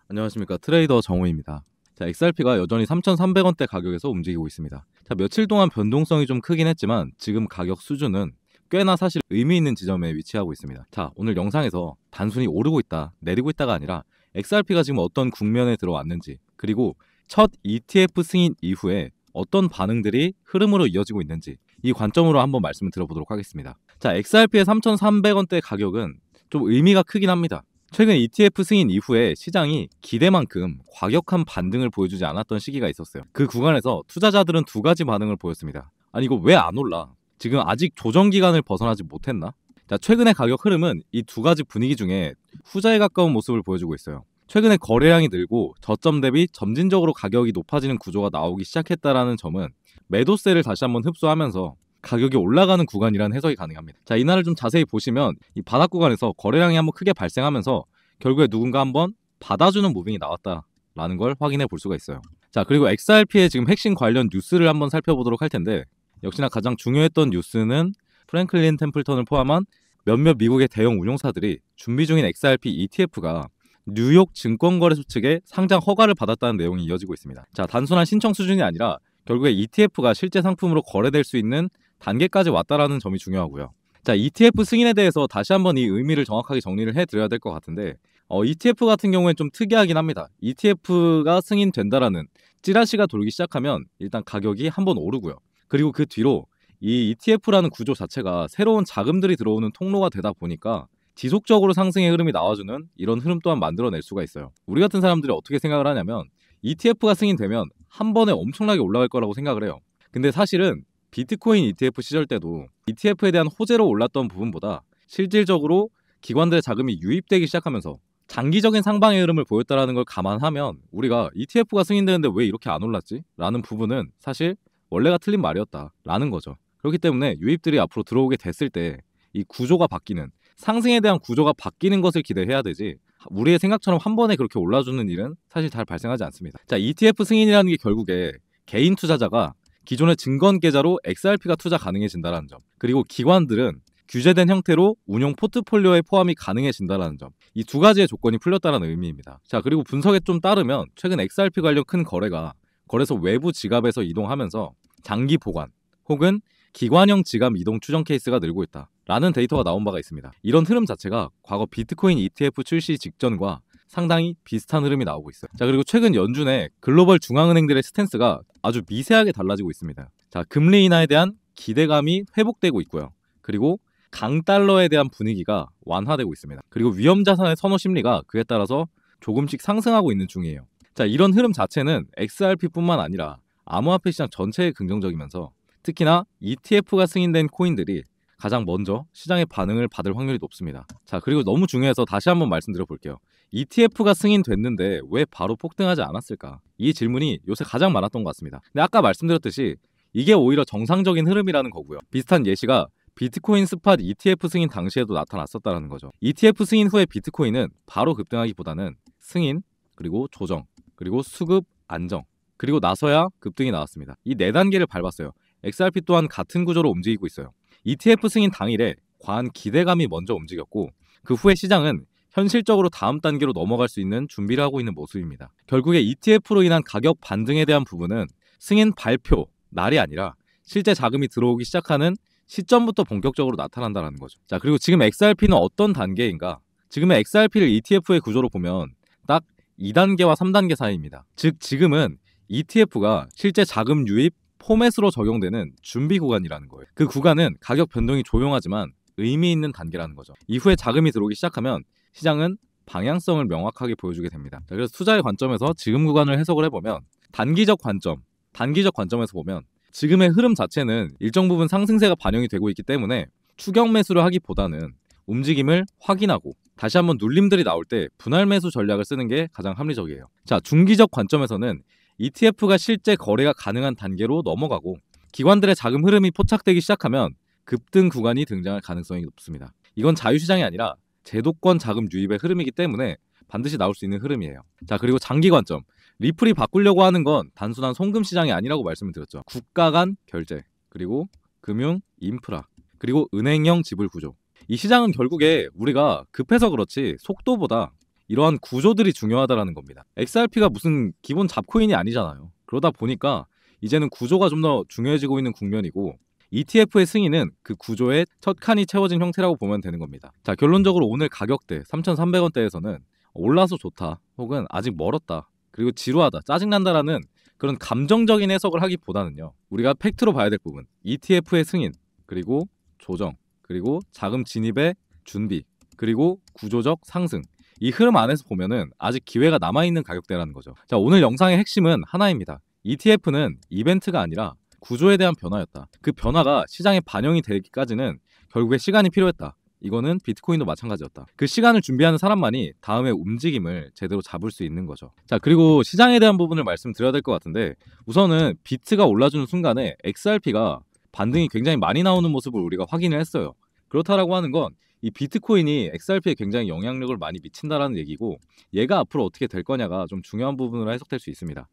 안녕하십니까, 트레이더 정우입니다. 자, XRP가 여전히 3,300원대 가격에서 움직이고 있습니다. 자, 며칠 동안 변동성이 좀 크긴 했지만 지금 가격 수준은 꽤나 사실 의미 있는 지점에 위치하고 있습니다. 자, 오늘 영상에서 단순히 오르고 있다, 내리고 있다가 아니라 XRP가 지금 어떤 국면에 들어왔는지, 그리고 첫 ETF 승인 이후에 어떤 반응들이 흐름으로 이어지고 있는지, 이 관점으로 한번 말씀을 드려보도록 하겠습니다. 자, XRP의 3,300원대 가격은 좀 의미가 크긴 합니다. 최근 ETF 승인 이후에 시장이 기대만큼 과격한 반등을 보여주지 않았던 시기가 있었어요. 그 구간에서 투자자들은 두 가지 반응을 보였습니다. 아니, 이거 왜 안 올라? 지금 아직 조정 기간을 벗어나지 못했나? 자, 최근의 가격 흐름은 이 두 가지 분위기 중에 후자에 가까운 모습을 보여주고 있어요. 최근에 거래량이 늘고 저점 대비 점진적으로 가격이 높아지는 구조가 나오기 시작했다라는 점은 매도세를 다시 한번 흡수하면서 가격이 올라가는 구간이라는 해석이 가능합니다. 자, 이날을 좀 자세히 보시면 이 바닥 구간에서 거래량이 한번 크게 발생하면서 결국에 누군가 한번 받아주는 무빙이 나왔다라는 걸 확인해 볼 수가 있어요. 자, 그리고 XRP의 지금 핵심 관련 뉴스를 한번 살펴보도록 할 텐데, 역시나 가장 중요했던 뉴스는 프랭클린 템플턴을 포함한 몇몇 미국의 대형 운용사들이 준비 중인 XRP ETF가 뉴욕 증권거래소 측에 상장 허가를 받았다는 내용이 이어지고 있습니다. 자, 단순한 신청 수준이 아니라 결국에 ETF가 실제 상품으로 거래될 수 있는 단계까지 왔다라는 점이 중요하고요. 자, ETF 승인에 대해서 다시 한번 이 의미를 정확하게 정리를 해드려야 될 것 같은데, ETF 같은 경우엔 좀 특이하긴 합니다. ETF가 승인된다라는 찌라시가 돌기 시작하면 일단 가격이 한번 오르고요. 그리고 그 뒤로 이 ETF라는 구조 자체가 새로운 자금들이 들어오는 통로가 되다 보니까 지속적으로 상승의 흐름이 나와주는 이런 흐름 또한 만들어낼 수가 있어요. 우리 같은 사람들이 어떻게 생각을 하냐면 ETF가 승인되면 한 번에 엄청나게 올라갈 거라고 생각을 해요. 근데 사실은 비트코인 ETF 시절 때도 ETF에 대한 호재로 올랐던 부분보다 실질적으로 기관들의 자금이 유입되기 시작하면서 장기적인 상방의 흐름을 보였다는 걸 감안하면 우리가 ETF가 승인되는데 왜 이렇게 안 올랐지? 라는 부분은 사실 원래가 틀린 말이었다라는 거죠. 그렇기 때문에 유입들이 앞으로 들어오게 됐을 때 이 구조가 바뀌는, 상승에 대한 구조가 바뀌는 것을 기대해야 되지, 우리의 생각처럼 한 번에 그렇게 올라주는 일은 사실 잘 발생하지 않습니다. 자, ETF 승인이라는 게 결국에 개인 투자자가 기존의 증권 계좌로 XRP가 투자 가능해진다는 점, 그리고 기관들은 규제된 형태로 운용 포트폴리오에 포함이 가능해진다는 점, 이 두 가지의 조건이 풀렸다는 의미입니다. 자, 그리고 분석에 좀 따르면 최근 XRP 관련 큰 거래가 거래소 외부 지갑에서 이동하면서 장기 보관 혹은 기관형 지갑 이동 추정 케이스가 늘고 있다라는 데이터가 나온 바가 있습니다. 이런 흐름 자체가 과거 비트코인 ETF 출시 직전과 상당히 비슷한 흐름이 나오고 있어요. 자, 그리고 최근 연준의 글로벌 중앙은행들의 스탠스가 아주 미세하게 달라지고 있습니다. 자, 금리 인하에 대한 기대감이 회복되고 있고요. 그리고 강달러에 대한 분위기가 완화되고 있습니다. 그리고 위험자산의 선호 심리가 그에 따라서 조금씩 상승하고 있는 중이에요. 자, 이런 흐름 자체는 XRP뿐만 아니라 암호화폐 시장 전체에 긍정적이면서 특히나 ETF가 승인된 코인들이 가장 먼저 시장의 반응을 받을 확률이 높습니다. 자, 그리고 너무 중요해서 다시 한번 말씀드려 볼게요. ETF가 승인됐는데 왜 바로 폭등하지 않았을까? 이 질문이 요새 가장 많았던 것 같습니다. 근데 아까 말씀드렸듯이 이게 오히려 정상적인 흐름이라는 거고요. 비슷한 예시가 비트코인 스팟 ETF 승인 당시에도 나타났었다는 거죠. ETF 승인 후에 비트코인은 바로 급등하기보다는 승인, 그리고 조정, 그리고 수급 안정, 그리고 나서야 급등이 나왔습니다. 이 네 단계를 밟았어요. XRP 또한 같은 구조로 움직이고 있어요. ETF 승인 당일에 과한 기대감이 먼저 움직였고 그 후에 시장은 현실적으로 다음 단계로 넘어갈 수 있는 준비를 하고 있는 모습입니다. 결국에 ETF로 인한 가격 반등에 대한 부분은 승인 발표 날이 아니라 실제 자금이 들어오기 시작하는 시점부터 본격적으로 나타난다는 거죠. 자, 그리고 지금 XRP는 어떤 단계인가? 지금의 XRP를 ETF의 구조로 보면 딱 2단계와 3단계 사이입니다. 즉 지금은 ETF가 실제 자금 유입 포맷으로 적용되는 준비 구간이라는 거예요. 그 구간은 가격 변동이 조용하지만 의미 있는 단계라는 거죠. 이후에 자금이 들어오기 시작하면 시장은 방향성을 명확하게 보여주게 됩니다. 자, 그래서 투자의 관점에서 지금 구간을 해석을 해보면 단기적 관점에서 보면 지금의 흐름 자체는 일정 부분 상승세가 반영이 되고 있기 때문에 추격 매수를 하기보다는 움직임을 확인하고 다시 한번 눌림들이 나올 때 분할 매수 전략을 쓰는 게 가장 합리적이에요. 자, 중기적 관점에서는 ETF가 실제 거래가 가능한 단계로 넘어가고 기관들의 자금 흐름이 포착되기 시작하면 급등 구간이 등장할 가능성이 높습니다. 이건 자유시장이 아니라 제도권 자금 유입의 흐름이기 때문에 반드시 나올 수 있는 흐름이에요. 자, 그리고 장기 관점. 리플이 바꾸려고 하는 건 단순한 송금 시장이 아니라고 말씀을 드렸죠. 국가 간 결제, 그리고 금융, 인프라, 그리고 은행형 지불 구조. 이 시장은 결국에 우리가 급해서 그렇지 속도보다 이러한 구조들이 중요하다라는 겁니다. XRP가 무슨 기본 잡코인이 아니잖아요. 그러다 보니까 이제는 구조가 좀 더 중요해지고 있는 국면이고 ETF의 승인은 그 구조의 첫 칸이 채워진 형태라고 보면 되는 겁니다. 자, 결론적으로 오늘 가격대 3,300원대에서는 올라서 좋다 혹은 아직 멀었다 그리고 지루하다 짜증난다라는 그런 감정적인 해석을 하기보다는요, 우리가 팩트로 봐야 될 부분, ETF의 승인 그리고 조정 그리고 자금 진입의 준비 그리고 구조적 상승, 이 흐름 안에서 보면은 아직 기회가 남아있는 가격대라는 거죠. 자, 오늘 영상의 핵심은 하나입니다. ETF는 이벤트가 아니라 구조에 대한 변화였다. 그 변화가 시장에 반영이 되기까지는 결국에 시간이 필요했다. 이거는 비트코인도 마찬가지였다. 그 시간을 준비하는 사람만이 다음의 움직임을 제대로 잡을 수 있는 거죠. 자, 그리고 시장에 대한 부분을 말씀드려야 될 것 같은데, 우선은 비트가 올라주는 순간에 XRP가 반등이 굉장히 많이 나오는 모습을 우리가 확인을 했어요. 그렇다라고 하는 건 이 비트코인이 XRP에 굉장히 영향력을 많이 미친다라는 얘기고, 얘가 앞으로 어떻게 될 거냐가 좀 중요한 부분으로 해석될 수 있습니다.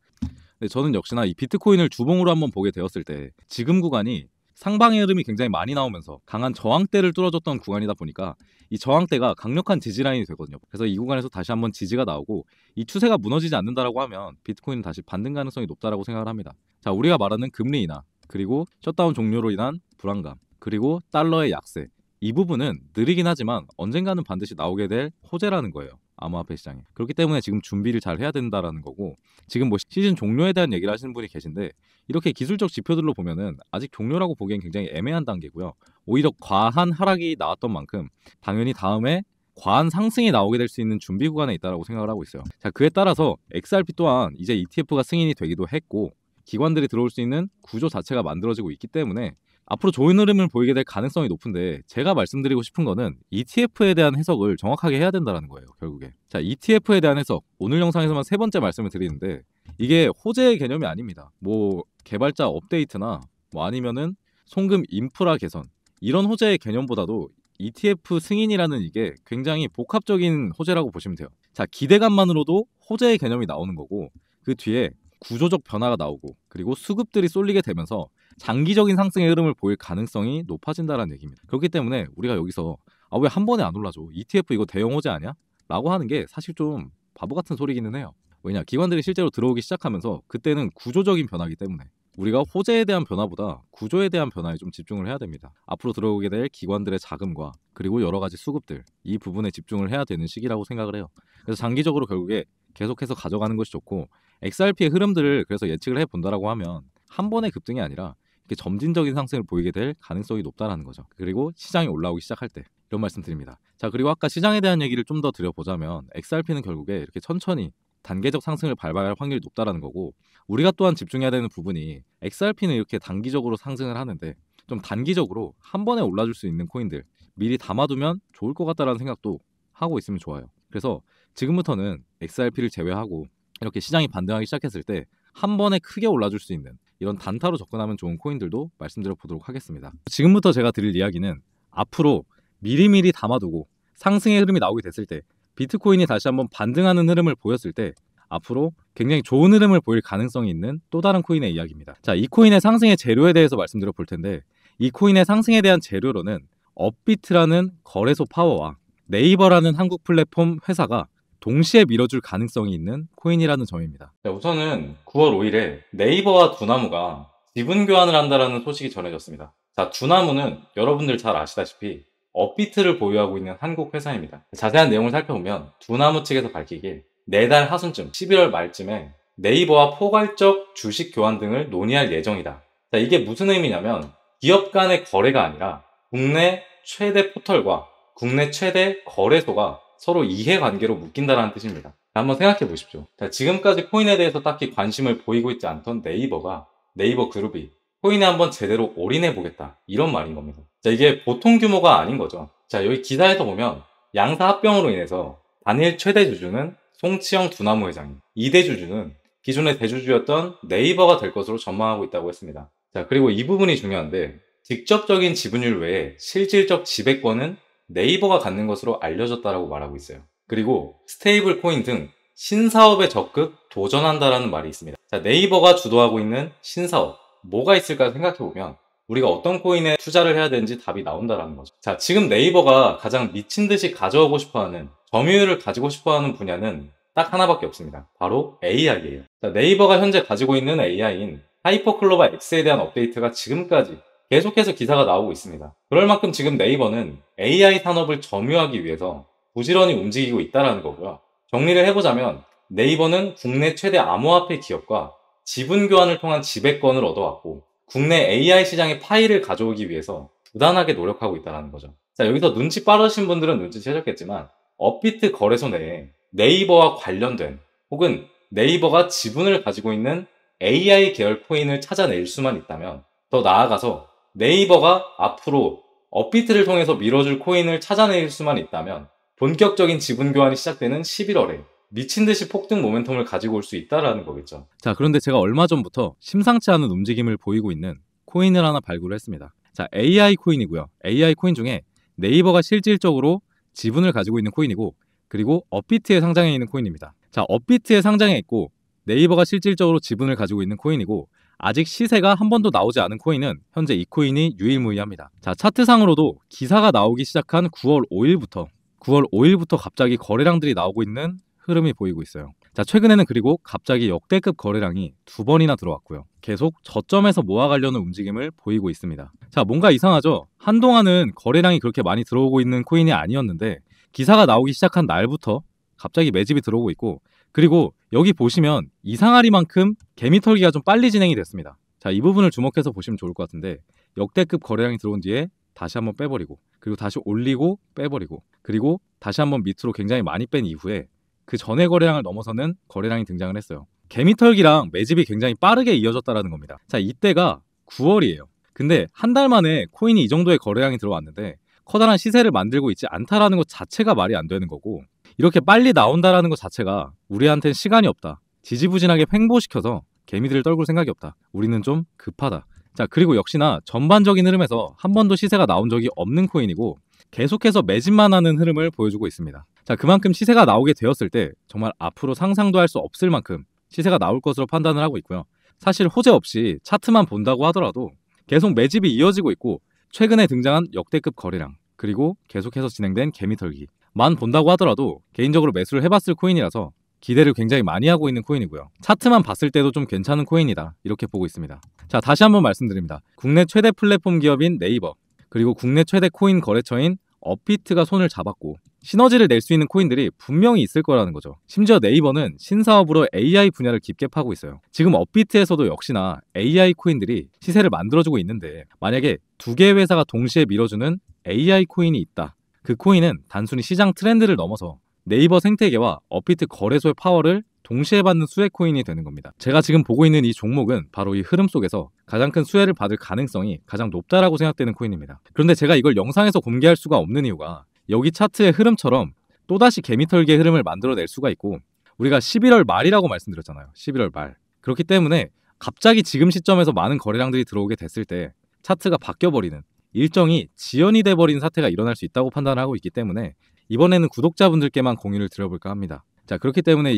근데 저는 역시나 이 비트코인을 주봉으로 한번 보게 되었을 때 지금 구간이 상방의 흐름이 굉장히 많이 나오면서 강한 저항대를 뚫어줬던 구간이다 보니까 이 저항대가 강력한 지지라인이 되거든요. 그래서 이 구간에서 다시 한번 지지가 나오고 이 추세가 무너지지 않는다라고 하면 비트코인은 다시 반등 가능성이 높다라고 생각을 합니다. 자, 우리가 말하는 금리 인하 그리고 셧다운 종료로 인한 불안감 그리고 달러의 약세, 이 부분은 느리긴 하지만 언젠가는 반드시 나오게 될 호재라는 거예요. 암호화폐 시장에. 그렇기 때문에 지금 준비를 잘 해야 된다라는 거고, 지금 뭐 시즌 종료에 대한 얘기를 하시는 분이 계신데 이렇게 기술적 지표들로 보면은 아직 종료라고 보기엔 굉장히 애매한 단계고요. 오히려 과한 하락이 나왔던 만큼 당연히 다음에 과한 상승이 나오게 될 수 있는 준비 구간에 있다라고 생각을 하고 있어요. 자, 그에 따라서 XRP 또한 이제 ETF가 승인이 되기도 했고 기관들이 들어올 수 있는 구조 자체가 만들어지고 있기 때문에 앞으로 좋은 흐름을 보이게 될 가능성이 높은데, 제가 말씀드리고 싶은 거는 ETF에 대한 해석을 정확하게 해야 된다는 거예요, 결국에. 자, ETF에 대한 해석, 오늘 영상에서만 세 번째 말씀을 드리는데 이게 호재의 개념이 아닙니다. 뭐 개발자 업데이트나 뭐 아니면은 송금 인프라 개선, 이런 호재의 개념보다도 ETF 승인이라는 이게 굉장히 복합적인 호재라고 보시면 돼요. 자, 기대감만으로도 호재의 개념이 나오는 거고, 그 뒤에 구조적 변화가 나오고 그리고 수급들이 쏠리게 되면서 장기적인 상승의 흐름을 보일 가능성이 높아진다는 얘기입니다. 그렇기 때문에 우리가 여기서 왜 한 번에 안 올라줘? ETF 이거 대형 호재 아니야? 라고 하는 게 사실 좀 바보 같은 소리기는 해요. 왜냐? 기관들이 실제로 들어오기 시작하면서 그때는 구조적인 변화이기 때문에 우리가 호재에 대한 변화보다 구조에 대한 변화에 좀 집중을 해야 됩니다. 앞으로 들어오게 될 기관들의 자금과 그리고 여러 가지 수급들, 이 부분에 집중을 해야 되는 시기라고 생각을 해요. 그래서 장기적으로 결국에 계속해서 가져가는 것이 좋고, XRP의 흐름들을 그래서 예측을 해본다라고 하면 한 번의 급등이 아니라 이렇게 점진적인 상승을 보이게 될 가능성이 높다라는 거죠. 그리고 시장이 올라오기 시작할 때 이런 말씀 드립니다. 자, 그리고 아까 시장에 대한 얘기를 좀 더 드려보자면 XRP는 결국에 이렇게 천천히 단계적 상승을 밟아야 할 확률이 높다라는 거고, 우리가 또한 집중해야 되는 부분이 XRP는 이렇게 단기적으로 상승을 하는데 좀 단기적으로 한 번에 올라줄 수 있는 코인들 미리 담아두면 좋을 것 같다라는 생각도 하고 있으면 좋아요. 그래서 지금부터는 XRP를 제외하고 이렇게 시장이 반등하기 시작했을 때 한 번에 크게 올라줄 수 있는 이런 단타로 접근하면 좋은 코인들도 말씀드려 보도록 하겠습니다. 지금부터 제가 드릴 이야기는 앞으로 미리미리 담아두고 상승의 흐름이 나오게 됐을 때, 비트코인이 다시 한번 반등하는 흐름을 보였을 때 앞으로 굉장히 좋은 흐름을 보일 가능성이 있는 또 다른 코인의 이야기입니다. 자, 이 코인의 상승의 재료에 대해서 말씀드려 볼 텐데, 이 코인의 상승에 대한 재료로는 업비트라는 거래소 파워와 네이버라는 한국 플랫폼 회사가 동시에 밀어줄 가능성이 있는 코인이라는 점입니다. 자, 우선은 9월 5일에 네이버와 두나무가 지분 교환을 한다는 소식이 전해졌습니다. 자, 두나무는 여러분들 잘 아시다시피 업비트를 보유하고 있는 한국 회사입니다. 자세한 내용을 살펴보면 두나무 측에서 밝히길 내달 하순쯤 11월 말쯤에 네이버와 포괄적 주식 교환 등을 논의할 예정이다. 자, 이게 무슨 의미냐면 기업 간의 거래가 아니라 국내 최대 포털과 국내 최대 거래소가 서로 이해관계로 묶인다는 뜻입니다. 한번 생각해 보십시오. 자, 지금까지 코인에 대해서 딱히 관심을 보이고 있지 않던 네이버가, 네이버 그룹이 코인에 한번 제대로 올인해 보겠다, 이런 말인 겁니다. 자, 이게 보통 규모가 아닌 거죠. 자, 여기 기사에서 보면 양사 합병으로 인해서 단일 최대 주주는 송치영 두나무 회장이, 2대 주주는 기존의 대주주였던 네이버가 될 것으로 전망하고 있다고 했습니다. 자, 그리고 이 부분이 중요한데, 직접적인 지분율 외에 실질적 지배권은 네이버가 갖는 것으로 알려졌다라고 말하고 있어요. 그리고 스테이블 코인 등 신사업에 적극 도전한다라는 말이 있습니다. 자, 네이버가 주도하고 있는 신사업 뭐가 있을까 생각해보면 우리가 어떤 코인에 투자를 해야 되는지 답이 나온다라는 거죠. 자, 지금 네이버가 가장 미친 듯이 가져오고 싶어하는, 점유율을 가지고 싶어하는 분야는 딱 하나밖에 없습니다. 바로 AI예요. 자, 네이버가 현재 가지고 있는 AI인 하이퍼클로바 X에 대한 업데이트가 지금까지 계속해서 기사가 나오고 있습니다. 그럴 만큼 지금 네이버는 AI 산업을 점유하기 위해서 부지런히 움직이고 있다는 거고요. 정리를 해보자면 네이버는 국내 최대 암호화폐 기업과 지분 교환을 통한 지배권을 얻어왔고 국내 AI 시장의 파이를 가져오기 위해서 부단하게 노력하고 있다는 거죠. 자, 여기서 눈치 빠르신 분들은 눈치채셨겠지만 업비트 거래소 내에 네이버와 관련된 혹은 네이버가 지분을 가지고 있는 AI 계열 코인을 찾아낼 수만 있다면, 더 나아가서 네이버가 앞으로 업비트를 통해서 밀어줄 코인을 찾아낼 수만 있다면 본격적인 지분 교환이 시작되는 11월에 미친듯이 폭등 모멘텀을 가지고 올 수 있다는 거겠죠. 자, 그런데 제가 얼마 전부터 심상치 않은 움직임을 보이고 있는 코인을 하나 발굴을 했습니다. 자, AI 코인이고요. AI 코인 중에 네이버가 실질적으로 지분을 가지고 있는 코인이고, 그리고 업비트에 상장해 있는 코인입니다. 자, 업비트에 상장해 있고 네이버가 실질적으로 지분을 가지고 있는 코인이고, 아직 시세가 한 번도 나오지 않은 코인은 현재 이 코인이 유일무이합니다. 자, 차트상으로도 기사가 나오기 시작한 9월 5일부터 갑자기 거래량들이 나오고 있는 흐름이 보이고 있어요. 자, 최근에는 그리고 갑자기 역대급 거래량이 2번이나 들어왔고요. 계속 저점에서 모아가려는 움직임을 보이고 있습니다. 자, 뭔가 이상하죠? 한동안은 거래량이 그렇게 많이 들어오고 있는 코인이 아니었는데 기사가 나오기 시작한 날부터 갑자기 매집이 들어오고 있고, 그리고 여기 보시면 이상하리만큼 개미털기가 좀 빨리 진행이 됐습니다. 자, 이 부분을 주목해서 보시면 좋을 것 같은데, 역대급 거래량이 들어온 뒤에 다시 한번 빼버리고, 그리고 다시 올리고 빼버리고, 그리고 다시 한번 밑으로 굉장히 많이 뺀 이후에 그 전의 거래량을 넘어서는 거래량이 등장을 했어요. 개미털기랑 매집이 굉장히 빠르게 이어졌다는 겁니다. 자, 이때가 9월이에요. 근데 한 달 만에 코인이 이 정도의 거래량이 들어왔는데 커다란 시세를 만들고 있지 않다라는 것 자체가 말이 안 되는 거고, 이렇게 빨리 나온다라는 것 자체가 우리한텐 시간이 없다, 지지부진하게 횡보시켜서 개미들을 떨굴 생각이 없다, 우리는 좀 급하다. 자, 그리고 역시나 전반적인 흐름에서 한 번도 시세가 나온 적이 없는 코인이고 계속해서 매집만 하는 흐름을 보여주고 있습니다. 자, 그만큼 시세가 나오게 되었을 때 정말 앞으로 상상도 할 수 없을 만큼 시세가 나올 것으로 판단을 하고 있고요. 사실 호재 없이 차트만 본다고 하더라도 계속 매집이 이어지고 있고, 최근에 등장한 역대급 거래량, 그리고 계속해서 진행된 개미털기만 본다고 하더라도 개인적으로 매수를 해봤을 코인이라서 기대를 굉장히 많이 하고 있는 코인이고요. 차트만 봤을 때도 좀 괜찮은 코인이다, 이렇게 보고 있습니다. 자, 다시 한번 말씀드립니다. 국내 최대 플랫폼 기업인 네이버, 그리고 국내 최대 코인 거래처인 업비트가 손을 잡았고 시너지를 낼 수 있는 코인들이 분명히 있을 거라는 거죠. 심지어 네이버는 신사업으로 AI 분야를 깊게 파고 있어요. 지금 업비트에서도 역시나 AI 코인들이 시세를 만들어주고 있는데, 만약에 두 개의 회사가 동시에 밀어주는 AI 코인이 있다, 그 코인은 단순히 시장 트렌드를 넘어서 네이버 생태계와 업비트 거래소의 파워를 동시에 받는 수혜 코인이 되는 겁니다. 제가 지금 보고 있는 이 종목은 바로 이 흐름 속에서 가장 큰 수혜를 받을 가능성이 가장 높다라고 생각되는 코인입니다. 그런데 제가 이걸 영상에서 공개할 수가 없는 이유가, 여기 차트의 흐름처럼 또다시 개미털기의 흐름을 만들어낼 수가 있고, 우리가 11월 말이라고 말씀드렸잖아요. 11월 말. 그렇기 때문에 갑자기 지금 시점에서 많은 거래량들이 들어오게 됐을 때 차트가 바뀌어버리는, 일정이 지연이 돼버린 사태가 일어날 수 있다고 판단하고 있기 때문에 이번에는 구독자분들께만 공유를 드려볼까 합니다. 자, 그렇기 때문에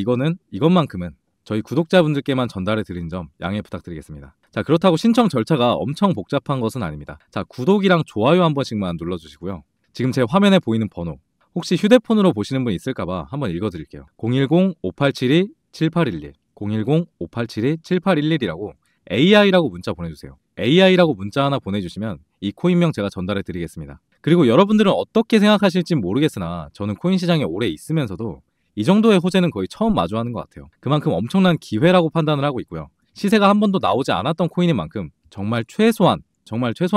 이것만큼은 저희 구독자분들께만 전달해 드린 점 양해 부탁드리겠습니다. 자, 그렇다고 신청 절차가 엄청 복잡한 것은 아닙니다. 자, 구독이랑 좋아요 한 번씩만 눌러주시고요. 지금 제 화면에 보이는 번호, 혹시 휴대폰으로 보시는 분 있을까봐 한번 읽어드릴게요. 010-5872-7811 010-5872-7811이라고 AI라고 문자 보내주세요. AI라고 문자 하나 보내주시면 이 코인명 제가 전달해 드리겠습니다. 그리고 여러분들은 어떻게 생각하실지 모르겠으나 저는 코인 시장에 오래 있으면서도 이 정도의 호재는 거의 처음 마주하는 것 같아요. 그만큼 엄청난 기회라고 판단을 하고 있고요. 시세가 한 번도 나오지 않았던 코인인 만큼 정말 최소한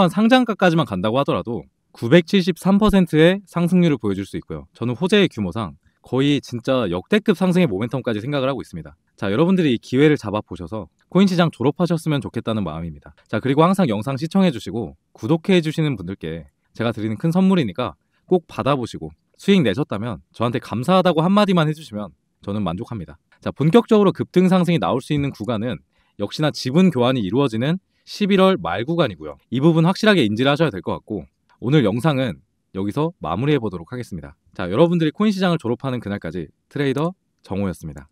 상장가까지만 간다고 하더라도 973%의 상승률을 보여줄 수 있고요. 저는 호재의 규모상 거의 진짜 역대급 상승의 모멘텀까지 생각을 하고 있습니다. 자, 여러분들이 이 기회를 잡아보셔서 코인 시장 졸업하셨으면 좋겠다는 마음입니다. 자, 그리고 항상 영상 시청해주시고 구독해주시는 분들께 제가 드리는 큰 선물이니까 꼭 받아보시고 수익 내셨다면 저한테 감사하다고 한마디만 해주시면 저는 만족합니다. 자, 본격적으로 급등 상승이 나올 수 있는 구간은 역시나 지분 교환이 이루어지는 11월 말 구간이고요. 이 부분 확실하게 인지를 하셔야 될 것 같고, 오늘 영상은 여기서 마무리해 보도록 하겠습니다. 자, 여러분들이 코인 시장을 졸업하는 그날까지 트레이더 정호였습니다.